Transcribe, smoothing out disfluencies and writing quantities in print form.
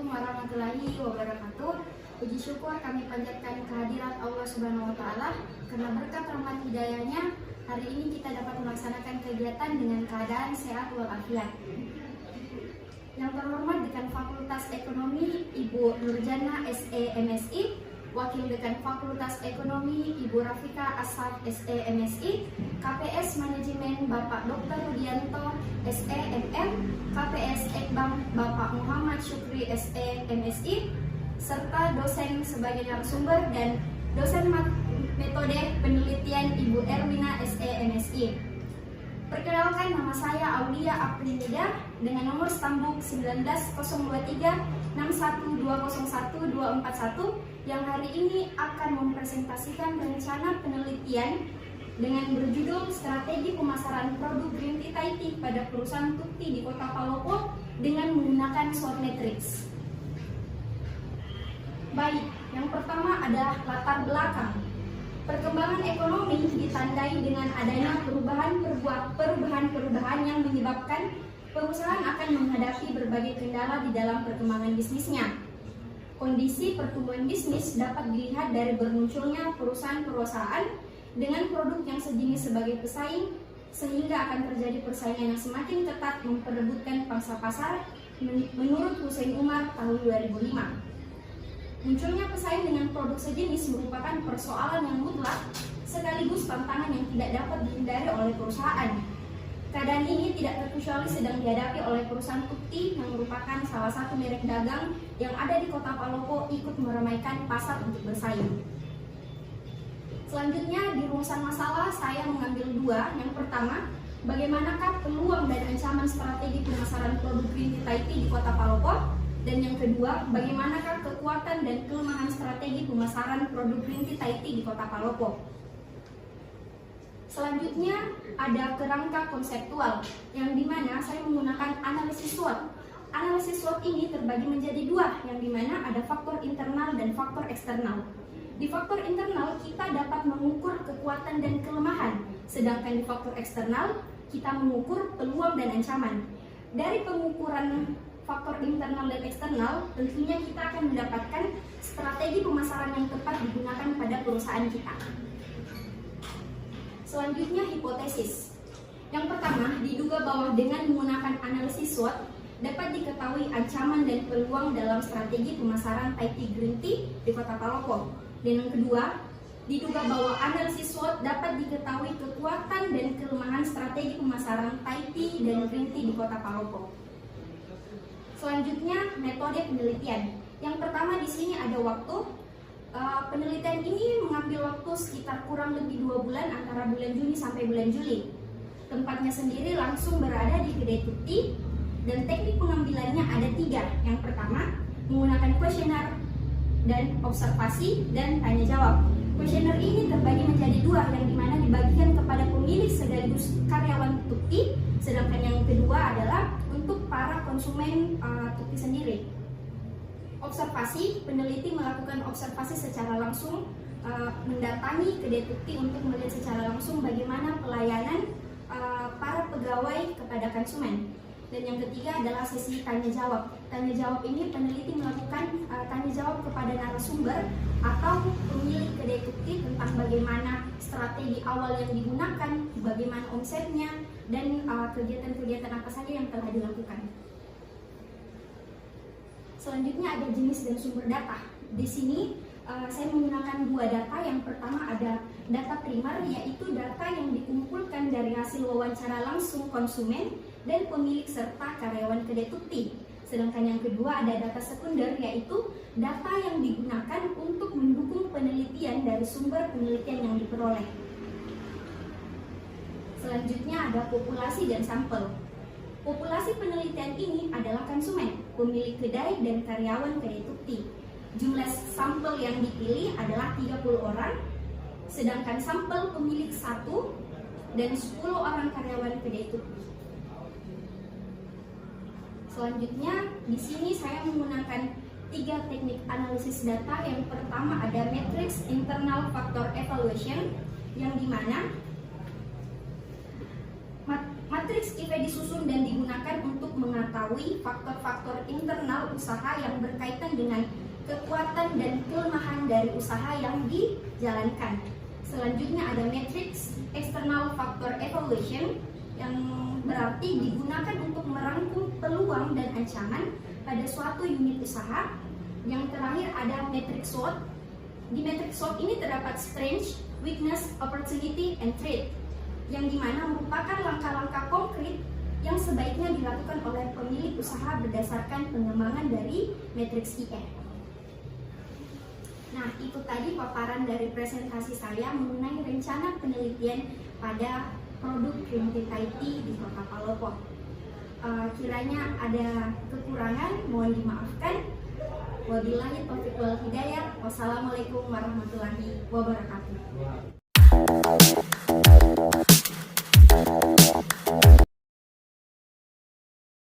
warahmatullahi wabarakatuh. Puji syukur kami panjatkan kehadirat Allah Subhanahu wa Ta'ala karena berkat rahmat hidayahnya hari ini kita dapat melaksanakan kegiatan dengan keadaan sehat walafiat. Yang terhormat Dekan Fakultas Ekonomi Ibu Nurjana SE MSI, Wakil Dekan Fakultas Ekonomi Ibu Rafika Asaf SE MSI, KPS Manajemen Bapak Dr. Rudianto SE MM, KPS Ekbang Bapak Muhammad Syukri SE MSI, serta dosen sebagai narasumber dan dosen metode penelitian Ibu Erwina SE MSI. Perkenalkan, nama saya Aulia Aprinida dengan nomor stambuk 1902361201241 yang hari ini akan mempresentasikan rencana penelitian dengan berjudul Strategi Pemasaran Produk Green Tea Thai Tea pada perusahaan Tukti di Kota Palopo dengan menggunakan SWOT Matrix. Baik, yang pertama adalah latar belakang. Perkembangan ekonomi ditandai dengan adanya perubahan yang menyebabkan perusahaan akan menghadapi berbagai kendala di dalam perkembangan bisnisnya. Kondisi pertumbuhan bisnis dapat dilihat dari bermunculnya perusahaan-perusahaan dengan produk yang sejenis sebagai pesaing, sehingga akan terjadi persaingan yang semakin ketat memperebutkan pangsa pasar menurut Hussein Umar tahun 2005. Munculnya pesaing dengan produk sejenis merupakan persoalan yang mutlak sekaligus tantangan yang tidak dapat dihindari oleh perusahaan. Keadaan ini tidak terkecuali sedang dihadapi oleh perusahaan Tukti yang merupakan salah satu merek dagang yang ada di Kota Palopo ikut meramaikan pasar untuk bersaing. Selanjutnya di rumusan masalah saya mengambil dua. Yang pertama, bagaimanakah peluang dan ancaman strategi pemasaran produk Green Tea Thai Tea di Kota Palopo? Dan yang kedua, bagaimanakah kekuatan dan kelemahan strategi pemasaran produk Green Tea Thai Tea di Kota Palopo? Selanjutnya ada kerangka konseptual, yang dimana saya menggunakan analisis SWOT. Analisis SWOT ini terbagi menjadi dua, yang dimana ada faktor internal dan faktor eksternal. Di faktor internal kita dapat mengukur kekuatan dan kelemahan, sedangkan di faktor eksternal kita mengukur peluang dan ancaman. Dari pengukuran faktor internal dan eksternal, tentunya kita akan mendapatkan strategi pemasaran yang tepat digunakan pada perusahaan kita. Selanjutnya hipotesis. Yang pertama, diduga bahwa dengan menggunakan analisis SWOT dapat diketahui ancaman dan peluang dalam strategi pemasaran Thai Tea Green Tea di Kota Palopo. Dan yang kedua, diduga bahwa analisis SWOT dapat diketahui kekuatan dan kelemahan strategi pemasaran Thai Tea dan Green Tea di Kota Palopo. Selanjutnya metode penelitian. Yang pertama di sini ada waktu. Penelitian ini mengambil waktu sekitar kurang lebih 2 bulan antara bulan Juni sampai bulan Juli. Tempatnya sendiri langsung berada di Kedai Tukti dan teknik pengambilannya ada 3. Yang pertama menggunakan kuesioner dan observasi dan tanya jawab. Kuesioner ini terbagi menjadi 2, yang dimana dibagikan kepada pemilik sekaligus karyawan Tukti, sedangkan yang kedua adalah untuk para konsumen Tukti sendiri. Observasi, peneliti melakukan observasi secara langsung, mendatangi kedai Tukti untuk melihat secara langsung bagaimana pelayanan para pegawai kepada konsumen. Dan yang ketiga adalah sesi tanya jawab. Tanya jawab ini peneliti melakukan tanya jawab kepada narasumber atau pemilik kedai Tukti tentang bagaimana strategi awal yang digunakan, bagaimana omsetnya, dan kegiatan-kegiatan apa saja yang telah dilakukan. Selanjutnya ada jenis dan sumber data. Di sini saya menggunakan 2 data. Yang pertama ada data primer, yaitu data yang dikumpulkan dari hasil wawancara langsung konsumen dan pemilik serta karyawan kedai Tukti. Sedangkan yang kedua ada data sekunder, yaitu data yang digunakan untuk mendukung penelitian dari sumber penelitian yang diperoleh. Selanjutnya ada populasi dan sampel. Populasi penelitian ini adalah konsumen, pemilik kedai, dan karyawan kedai Tukti. Jumlah sampel yang dipilih adalah 30 orang, sedangkan sampel pemilik 1 dan 10 orang karyawan kedai Tukti. Selanjutnya, di sini saya menggunakan 3 teknik analisis data. Yang pertama ada matrix internal factor evaluation, yang dimana matrix Matriks IV disusun dan digunakan untuk mengetahui faktor-faktor internal usaha yang berkaitan dengan kekuatan dan kelemahan dari usaha yang dijalankan. Selanjutnya ada matriks external factor evaluation, yang berarti digunakan untuk merangkum peluang dan ancaman pada suatu unit usaha. Yang terakhir ada matriks SWOT. Di matriks SWOT ini terdapat strength, weakness, opportunity, and threat, yang dimana merupakan langkah-langkah konkret yang sebaiknya dilakukan oleh pemilik usaha berdasarkan pengembangan dari matriks IF. Nah, itu tadi paparan dari presentasi saya mengenai rencana penelitian pada produk Primitive IT di Kota Palopo. Kiranya ada kekurangan, mohon dimaafkan. Wabillahi taufiq wal hidayah. Wassalamualaikum warahmatullahi wabarakatuh.